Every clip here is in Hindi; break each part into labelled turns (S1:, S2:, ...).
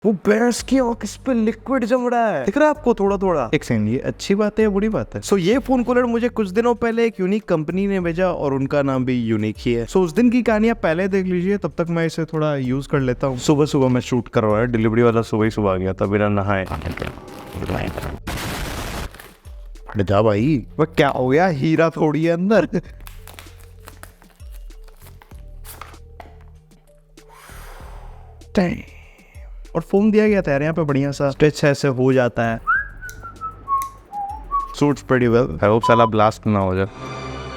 S1: वो भैंस की आंख इस पे लिक्विड जम रहा है, दिख रहा है आपको थोड़ा थोड़ा। एक सेकंड, ये अच्छी बात है या बुरी बात है? सो ये फोन कूलर मुझे कुछ दिनों पहले एक यूनिक कंपनी ने भेजा और उनका नाम भी यूनिक ही है। सो उस दिन की कहानी आप पहले देख लीजिए, तब तक मैं इसे थोड़ा यूज कर लेता हूँ। सुबह सुबह मैं शूट कर रहा है, डिलीवरी वाला सुबह ही सुबह आ गया था बिना नहाए। हट जा भाई, वो क्या हो गया, हीरा थोड़ी है अंदर। और फोन दिया गया था यार यहाँ पे, बढ़िया सा स्ट्रेच ऐसे हो जाता है। Suits pretty well, I hope साला ब्लास्ट ना हो जाए।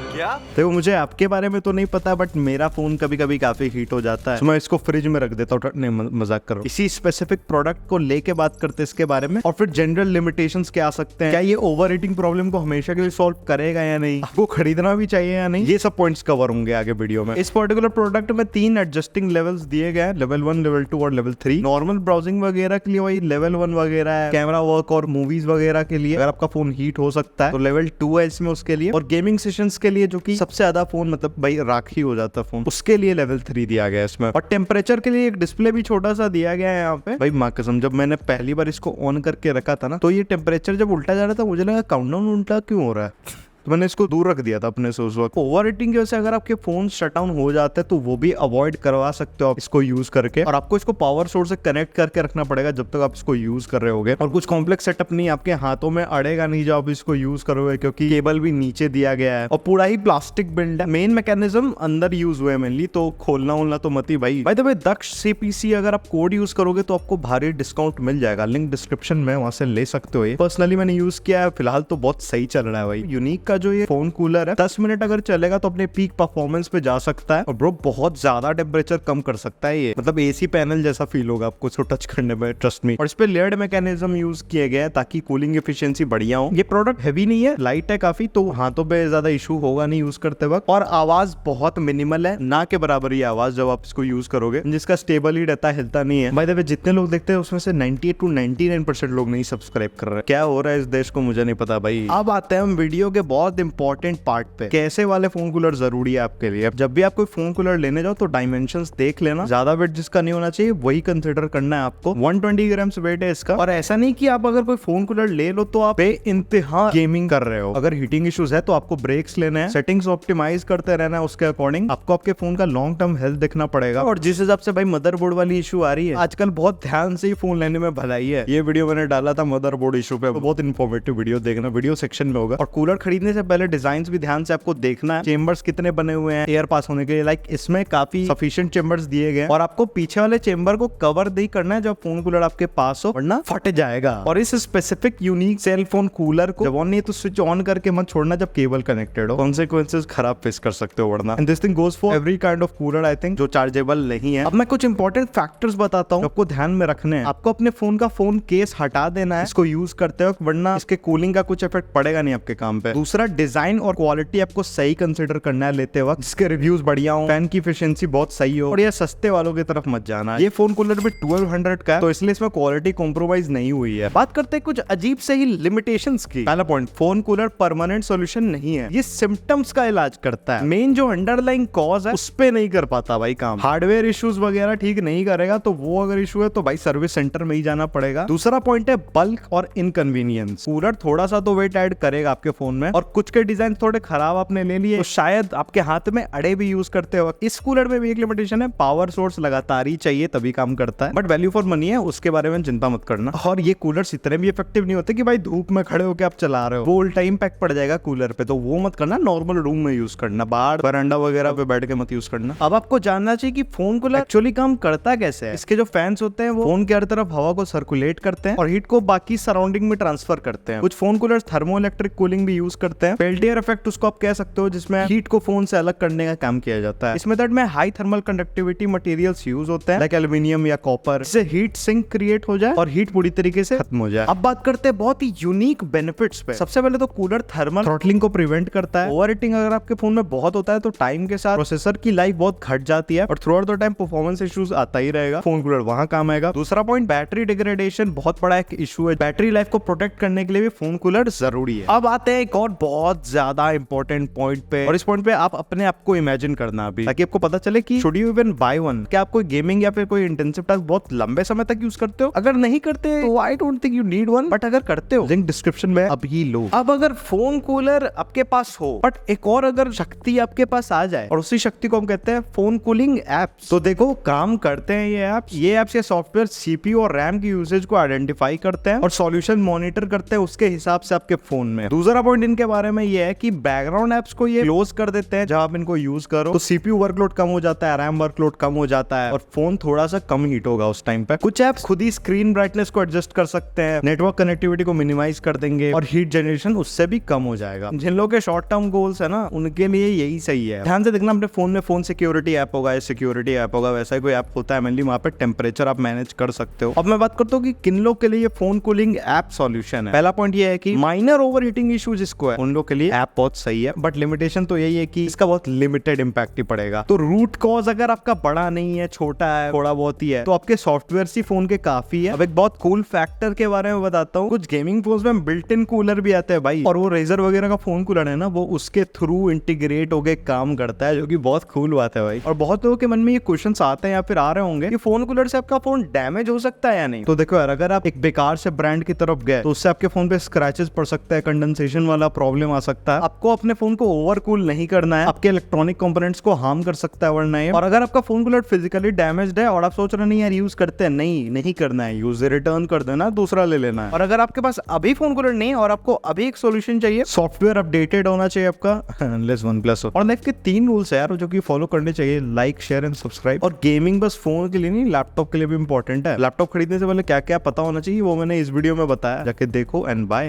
S1: क्या देखो, मुझे आपके बारे में तो नहीं पता, बट मेरा फोन कभी कभी काफी हीट हो जाता है, तो मैं इसको फ्रिज में रख देता हूँ। नहीं, मजाक करो। इसी स्पेसिफिक प्रोडक्ट को लेके बात करते हैं इसके बारे में, और फिर जनरल लिमिटेशंस क्या आ सकते हैं, क्या ये ओवर हीटिंग प्रॉब्लम को हमेशा के लिए सॉल्व करेगा या नहीं, आपको खरीदना भी चाहिए या नहीं, ये सब पॉइंट्स कवर होंगे आगे वीडियो में। इस पर्टिकुलर प्रोडक्ट में 3 एडजस्टिंग लेवल्स दिए गए हैं, लेवल 1, लेवल 2 और लेवल 3। नॉर्मल ब्राउजिंग वगैरह के लिए वही लेवल 1 वगैरह है, कैमरा वर्क और मूवीज वगैरह के लिए अगर आपका फोन हीट हो सकता है तो लेवल 2 है इसमें उसके लिए, और गेमिंग सेशंस के लिए जो कि सबसे ज्यादा फोन मतलब भाई राखी हो जाता है फोन, उसके लिए लेवल 3 दिया गया है इसमें। और टेम्परेचर के लिए एक डिस्प्ले भी छोटा सा दिया गया है यहाँ पे। भाई माँ कसम, जब मैंने पहली बार इसको ऑन करके रखा था ना, तो ये टेम्परेचर जब उल्टा जा रहा था मुझे लगा काउंटडाउन उल्टा क्यों हो रहा है, तो मैंने इसको दूर रख दिया था अपने से उस वक्त। ओवर हीटिंग की वजह से अगर आपके फोन शट डाउन हो जाते हैं तो वो भी अवॉइड करवा सकते हो आप इसको यूज करके, और आपको इसको पावर सोर्स से कनेक्ट करके रखना पड़ेगा जब तक आप इसको यूज कर रहे होगे। और कुछ कॉम्प्लेक्स सेटअप नहीं, आपके हाथों में अड़ेगा नहीं जब आप इसको यूज करोगे, क्योंकि केबल भी नीचे दिया गया है और पूरा ही प्लास्टिक बिल्ड है। मेन मैकेनिज्म अंदर यूज हुए मेनली, तो खोलना वोलना तो मत ही भाई। By the way, Daksh CPC अगर आप कोड यूज करोगे तो आपको भारी डिस्काउंट मिल जाएगा, लिंक डिस्क्रिप्शन में, वहां से ले सकते हो। ये पर्सनली मैंने यूज किया है, फिलहाल तो बहुत सही चल रहा है भाई। यूनिक का जो ये फोन कूलर है 10 मिनट अगर चलेगा तो अपने पीक परफॉर्मेंस पे जा सकता है, और ब्रो बहुत ज्यादा टेम्परेचर कम कर सकता है ये, मतलब AC पैनल जैसा फील होगा आपको इसको टच करने में, ट्रस्ट मी। और इस पे लेयर्ड मैकेनिज्म यूज किए गए ताकि कूलिंग एफिशिएंसी बढ़िया हो। ये प्रोडक्ट हैवी नहीं है, लाइट है काफी, तो हाथों पे ज्यादा इशू होगा नहीं यूज करते वक्त, और आवाज बहुत मिनिमल है, ना के बराबर ही आवाज जब आप इसको यूज करोगे, जिसका स्टेबल ही रहता है, हिलता नहीं है। बाय द वे, जितने लोग देखते हैं उसमें से 98 to 99% लोग नहीं सब्सक्राइब कर रहे। क्या हो रहा है इस देश को मुझे नहीं पता भाई। अब आते हैं हम वीडियो के बहुत इंपॉर्टेंट पार्ट पे, कैसे वाले फोन कूलर जरूरी है आपके लिए। जब भी आप कोई फोन कूलर लेने जाओ तो डायमेंशंस देख लेना, ज्यादा वेट जिसका नहीं होना चाहिए वही कंसिडर करना है आपको। 120 ग्राम्स वेट है इसका, और ऐसा नहीं कि आप अगर कोई फोन कूलर ले लो तो आप बेइंतहा गेमिंग कर रहे हो। अगर हीटिंग इश्यूज है तो आपको ब्रेक्स लेने हैं, सेटिंग्स ऑप्टिमाइज करते रहना है, उसके अकॉर्डिंग आपको आपके फोन का लॉन्ग टर्म हेल्थ देखना पड़ेगा। और जिस हिसाब से भाई मदरबोर्ड वाली इशू आ रही है आजकल, बहुत ध्यान से ही फोन लेने में भलाई है। ये वीडियो मैंने डाला था मदरबोर्ड इशू पे, बहुत इन्फॉर्मेटिव वीडियो, देखना, वीडियो सेक्शन में होगा। और कूलर खरीदने से पहले डिजाइन भी ध्यान से आपको देखना है, चेंबर्स कितने बने हुए हैं एयर पास होने के लिए, लाइक इसमें काफी सफिशिएंट चेंबर्स दिए गए, और आपको पीछे वाले चेंबर को कवर नहीं करना है जब फोन कूलर आपके पास हो, वरना फट जाएगा। और इस specific unique cell phone cooler को जब ऑन नहीं है तो स्विच ऑन करके मत छोड़ना जब केबल कनेक्टेड हो, कॉन्सिक्वेंसेस खराब फेस कर सकते हो वरना। And this thing goes for every kind of cooler I think, जो चार्जेबल नहीं है। अब मैं कुछ इंपॉर्टेंट फैक्टर्स बताता हूँ आपको ध्यान में रखने हैं। आपको अपने फोन का फोन केस हटा देना है इसको यूज करते वक्त, वरना इसके कूलिंग का कुछ इफेक्ट पड़ेगा नहीं आपके काम पे। दूसरा, डिजाइन और क्वालिटी आपको सही कंसिडर करना है लेते वक्त, जिसके रिव्यूज बढ़िया हो, फैन की एफिशिएंसी बहुत सही हो, और ये सस्ते वालों की तरफ मत जाना। ये फोन कूलर भी 1200 का है, तो इसलिए इसमें क्वालिटी कॉम्प्रोमाइज नहीं हुई है। बात करते हैं कुछ अजीब से ही लिमिटेशंस की। पहला point, phone cooler permanent solution नहीं है, ये सिम्टम्स का इलाज करता है, मेन जो अंडरलाइंग कॉज है उस पे नहीं कर पाता भाई काम। हार्डवेयर इश्यूज वगैरह ठीक नहीं करेगा, तो वो अगर इशू है तो भाई सर्विस सेंटर में ही जाना पड़ेगा। दूसरा पॉइंट है बल्क और इनकन्वीनियंस। कूलर थोड़ा सा तो वेट ऐड करेगा आपके फोन में, और कुछ के डिजाइन थोड़े खराब आपने ले लिए तो शायद आपके हाथ में अड़े भी यूज करते वक्त। इस कूलर में भी एक लिमिटेशन है, पावर सोर्स लगातार ही चाहिए तभी काम करता है, बट वैल्यू फॉर मनी है, उसके बारे में चिंता मत करना। और ये कूलर इतने भी इफेक्टिव नहीं होते कि भाई धूप में खड़े होकर आप चला रहे हो, वो उल्टा इंपैक्ट पड़ जाएगा कूलर पे, तो वो मत करना। नॉर्मल रूम में यूज करना, बाहर बरांडा वगैरह पे बैठ के मत यूज करना। अब आपको जानना चाहिए कि फोन कूलर एक्चुअली काम करता कैसे है। इसके जो फैंस होते हैं वो फोन के हर तरफ हवा को सर्कुलेट करते हैं और हीट को बाकी सराउंडिंग में ट्रांसफर करते हैं। कुछ phone cooler thermo electric cooling भी यूज करते हैं, पेल्टियर इफेक्ट उसको आप कह सकते हो, जिसमें हीट को फोन से अलग करने का काम किया जाता है। इस मेथड में high thermal conductivity materials use होते हैं, लाइक एल्यूमिनियम या कॉपर, जिससे हीट सिंक क्रिएट हो जाए और हीट पूरी तरीके से खत्म हो जाए। अब बात करते हैं बहुत ही यूनिक बेनिफिट्स पे। सबसे पहले तो कूलर थर्मल थ्रॉटलिंग को प्रिवेंट करता है। ओवर हीटिंग अगर आपके फोन में बहुत होता है तो टाइम के साथ प्रोसेसर की लाइफ बहुत घट जाती है और through out the time performance issues आता ही रहेगा, फोन कूलर वहां काम आएगा। दूसरा पॉइंट, बैटरी डिग्रेडेशन बहुत बड़ा एक इशू है, बैटरी लाइफ को प्रोटेक्ट करने के लिए भी फोन कूलर जरूरी है। अब आते हैं एक और बहुत ज्यादा इंपॉर्टेंट पॉइंट पे, और इस पॉइंट पे आप अपने आप को इमेजिन करना अभी, ताकि आपको पता चले कि should you even by one. क्या आप कोई गेमिंग या फिर कोई इंटेंसिव टास्क बहुत लंबे समय तक यूज करते हो? अगर नहीं करते तो I don't think you need one, but अगर करते हो लिंक डिस्क्रिप्शन में अभी लो। अब अगर फोन कूलर आपके पास हो, बट एक और अगर शक्ति आपके पास आ जाए, और उसी शक्ति को हम कहते हैं फोन कूलिंग एप्स। तो देखो काम करते हैं ये एप्स या सॉफ्टवेयर सीपीयू और रैम की यूसेज को आइडेंटिफाई करते हैं और सॉल्यूशन मॉनिटर करते हैं उसके हिसाब से आपके फोन में। दूसरा पॉइंट इनके बारे में ये है कि बैकग्राउंड एप्स को ये क्लोज कर देते हैं जब आप इनको यूज करो, तो सीपीयू वर्कलोड कम हो जाता है, रैम वर्कलोड कम हो जाता है और फोन थोड़ा सा कम हीट होगा उस टाइम पे। कुछ एप्स खुद ही स्क्रीन ब्राइटनेस को एडजस्ट कर सकते हैं, नेटवर्क कनेक्टिविटी को मिनिमाइज कर देंगे और हीट जनरेशन उससे भी कम हो जाएगा। जिन लोगों के शॉर्ट टर्म गोल्स है ना, उनके लिए यही सही है। ध्यान से देखना अपने फोन में, फोन सिक्योरिटी ऐप होगा या सिक्योरिटी ऐप होगा, वैसा ही कोई ऐप होता है मेनली, वहां पे टेम्परेचर आप मैनेज कर सकते हो। अब मैं बात करता हूँ कि किन लोग के लिए ये फोन कूलिंग ऐप सॉल्यूशन है। पहला पॉइंट ये है कि माइनर ओवर हीटिंग इशू जिसको है, उन लोग के लिए ऐप बहुत सही है, बट लिमिटेशन तो यही है कि इसका बहुत लिमिटेड इंपैक्ट ही पड़ेगा। तो रूट कॉज अगर आपका बड़ा नहीं है, छोटा है, थोड़ा बहुत ही है, तो आपके सॉफ्टवेयर ही फोन के काफी है। अब एक बहुत कूल फैक्टर के बारे में बताता हूँ, कुछ गेमिंग फोन्स में बिल्ट इन कूलर भी आते हैं भाई, और वो रेजर वगैरह का फोन कूलर है ना, वो उसके थ्रू इंटीग्रेट होके काम करता है, जो कि बहुत कूल बात है भाई। और बहुत लोगों के मन में ये क्वेश्चंस आते हैं या फिर आ रहे होंगे कि फोन कूलर से आपका फोन डैमेज हो सकता है या नहीं। तो देखो यार, अगर आप एक बेकार से ब्रांड की तरफ गए तो उससे आपके फोन पे स्क्रैचेस पड़ सकता है, कंडेंसेशन वाला प्रॉब्लम आ सकता है। आपको अपने फोन को ओवर कूल नहीं करना है, आपके इलेक्ट्रॉनिक कंपोनेंट्स को हार्म कर सकता है वरना ये। और अगर आपका फोन कूलर फिजिकली डैमेज्ड है और आप सोच रहे नहीं यार यूज करते हैं, नहीं करना है यूज, रिटर्न कर देना, दूसरा ले लेना है। और अगर आपके पास अभी फोन कूलर नहीं और आपको अभी एक सोल्यूशन चाहिए, सॉफ्टवेयर अपडेटेड होना चाहिए आपका, अनलेस OnePlus हो। और लाइफ के 3 रूल्स है यार जो कि फॉलो करने चाहिए, लाइक, शेयर एंड सब्सक्राइब। और गेमिंग बस फोन के लिए नहीं, लैपटॉप के लिए भी इंपॉर्टेंट है। लैपटॉप खरीदने से पहले क्या क्या पता होना चाहिए वो मैंने इस वीडियो में बताया, जाके देखो एंड बाय।